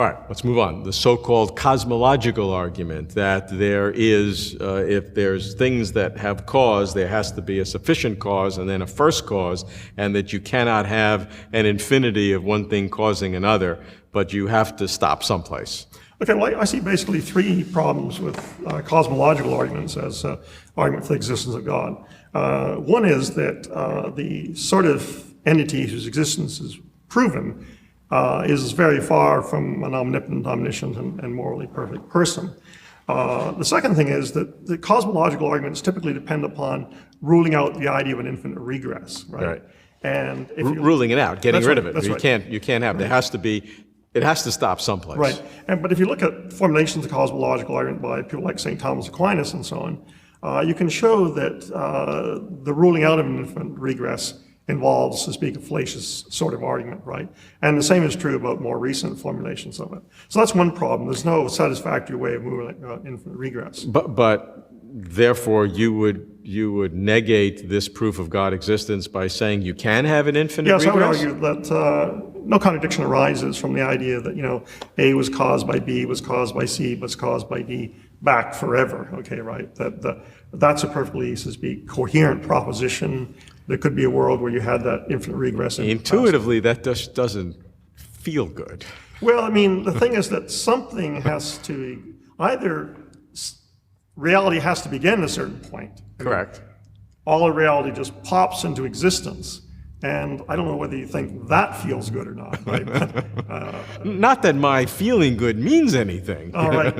All right, let's move on. The so-called cosmological argument that there is, if there's things that have cause, there has to be a sufficient cause and then a first cause, and that you cannot have an infinity of one thing causing another, but you have to stop someplace. Okay, well, I see basically three problems with cosmological arguments as argument for the existence of God. One is that the sort of entity whose existence is proven is very far from an omnipotent, omniscient, and morally perfect person. The second thing is that the cosmological arguments typically depend upon ruling out the idea of an infinite regress, right? And if ruling it out, getting rid of it. You can't have. There has to be. It has to stop someplace. Right. But if you look at formulations of cosmological argument by people like St. Thomas Aquinas and so on, you can show that the ruling out of an infinite regress involves, to speak, a fallacious sort of argument, right? And the same is true about more recent formulations of it. So that's one problem. There's no satisfactory way of moving infinite regress. But therefore, you would negate this proof of God existence by saying you can have an infinite regress? Yes, I would argue that no contradiction arises from the idea that, A was caused by B, was caused by C, was caused by D, back forever, okay, right? That's a perfectly, so to speak, coherent proposition. There could be a world where you had that infinite regress. Intuitively, that just doesn't feel good. Well, I mean, the thing is that something has to, either reality has to begin at a certain point. Correct. All of reality just pops into existence. And I don't know whether you think that feels good or not, right? Not that my feeling good means anything. Right.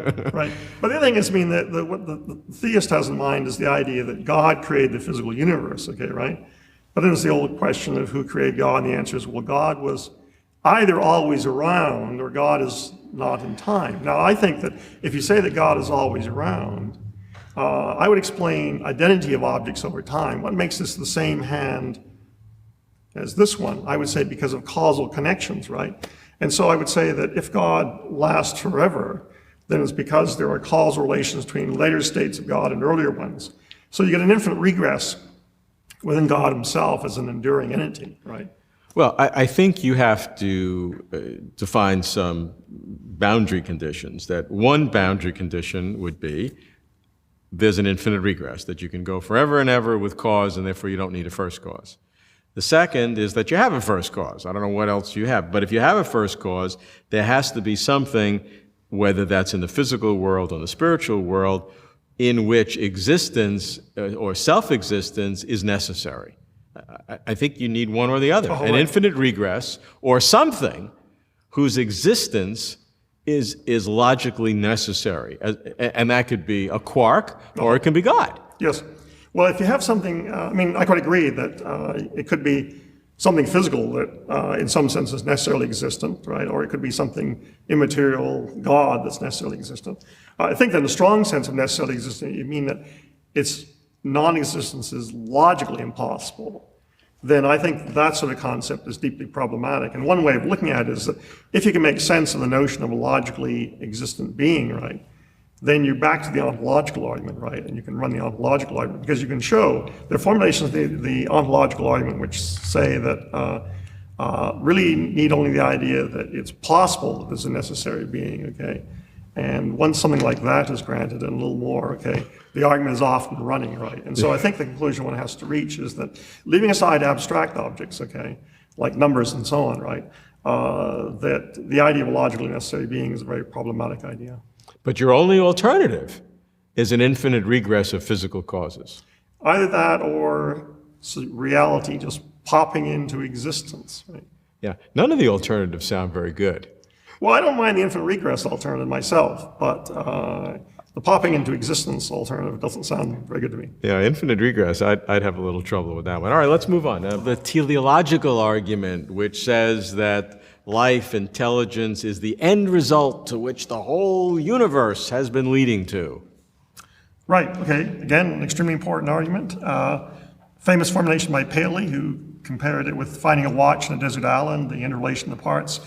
But the other thing is, what the theist has in mind is the idea that God created the physical universe, okay, right? But then there's the old question of who created God, and the answer is, well, God was either always around or God is not in time. Now, I think that if you say that God is always around, I would explain identity of objects over time. What makes this the same hand as this one? I would say because of causal connections, right? And so I would say that if God lasts forever, then it's because there are causal relations between later states of God and earlier ones. So you get an infinite regress within God himself as an enduring entity, right? Well, I think you have to define some boundary conditions. That one boundary condition would be there's an infinite regress, that you can go forever and ever with cause, and therefore you don't need a first cause. The second is that you have a first cause. I don't know what else you have, but if you have a first cause, there has to be something, whether that's in the physical world or the spiritual world, in which existence or self-existence is necessary. I think you need one or the other, an infinite regress or something whose existence is logically necessary. And that could be a quark or it can be God. Yes. Well, if you have something, I could agree that it could be something physical that in some sense is necessarily existent, right? Or it could be something immaterial, God, that's necessarily existent. I think that in a strong sense of necessarily existent, you mean that its non-existence is logically impossible. Then I think that sort of concept is deeply problematic. And one way of looking at it is that if you can make sense of the notion of a logically existent being, right, then you're back to the ontological argument, right? And you can run the ontological argument because you can show there are formulations of the ontological argument which say that really need only the idea that it's possible that there's a necessary being, okay? And once something like that is granted and a little more, okay, the argument is off and running, right? And so I think the conclusion one has to reach is that leaving aside abstract objects, okay, like numbers and so on, right, that the idea of a logically necessary being is a very problematic idea. But your only alternative is an infinite regress of physical causes. Either that or reality just popping into existence, right? Yeah, none of the alternatives sound very good. Well, I don't mind the infinite regress alternative myself, but the popping into existence alternative doesn't sound very good to me. Yeah, infinite regress, I'd have a little trouble with that one. All right, let's move on. The teleological argument, which says that life, intelligence is the end result to which the whole universe has been leading to. Right, okay. Again, an extremely important argument. Famous formulation by Paley, who compared it with finding a watch in a desert island, the interrelation of the parts.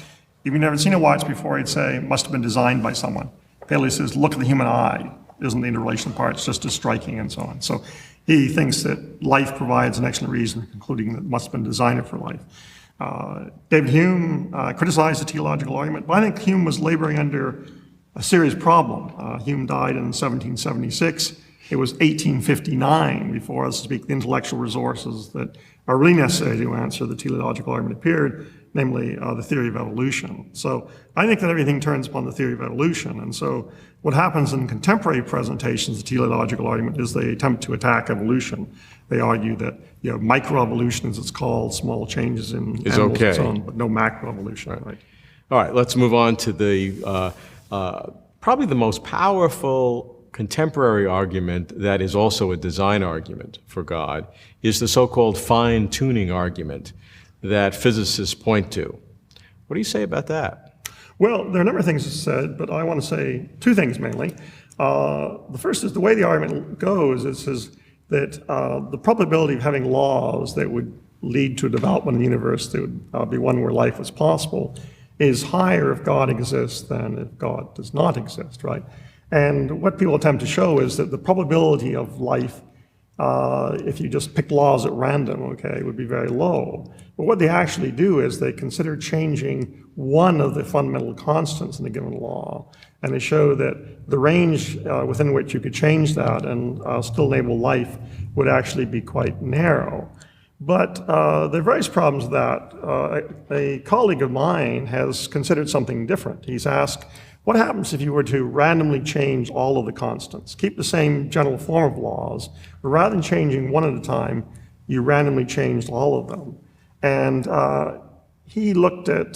If you've never seen a watch before, he'd say it must have been designed by someone. Paley says, look at the human eye. Isn't the interrelation of parts just as striking and so on? So he thinks that life provides an excellent reason, concluding that it must have been designed for life. David Hume criticized the teleological argument, but I think Hume was laboring under a serious problem. Hume died in 1776. It was 1859 before, so to speak, the intellectual resources that are really necessary to answer the teleological argument appeared, namely the theory of evolution. So I think that everything turns upon the theory of evolution. And so what happens in contemporary presentations of the teleological argument is they attempt to attack evolution. They argue that microevolution, as it's called, small changes in animals and so on, but no macroevolution. Right. All right, let's move on to the probably the most powerful contemporary argument that is also a design argument for God is the so-called fine-tuning argument that physicists point to. What do you say about that? Well, there are a number of things said, but I want to say two things mainly. The first is the way the argument goes is that the probability of having laws that would lead to a development of the universe that would be one where life was possible is higher if God exists than if God does not exist, right? And what people attempt to show is that the probability of life, if you just pick laws at random, okay, would be very low. But what they actually do is they consider changing one of the fundamental constants in a given law, and they show that the range within which you could change that and still enable life would actually be quite narrow. But there are various problems with that. A colleague of mine has considered something different. He's asked, what happens if you were to randomly change all of the constants? Keep the same general form of laws, but rather than changing one at a time, you randomly changed all of them. And he looked at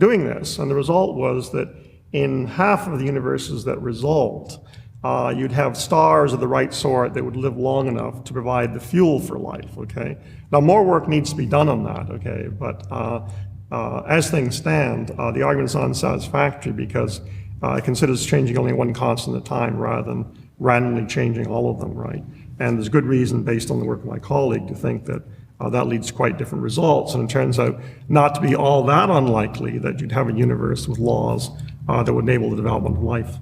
doing this, and the result was that in half of the universes that result, you'd have stars of the right sort that would live long enough to provide the fuel for life, okay? Now, more work needs to be done on that, okay? But as things stand, the argument is unsatisfactory because it considers changing only one constant at a time rather than randomly changing all of them, right? And there's good reason, based on the work of my colleague, to think that that leads to quite different results. And it turns out not to be all that unlikely that you'd have a universe with laws that would enable the development of life.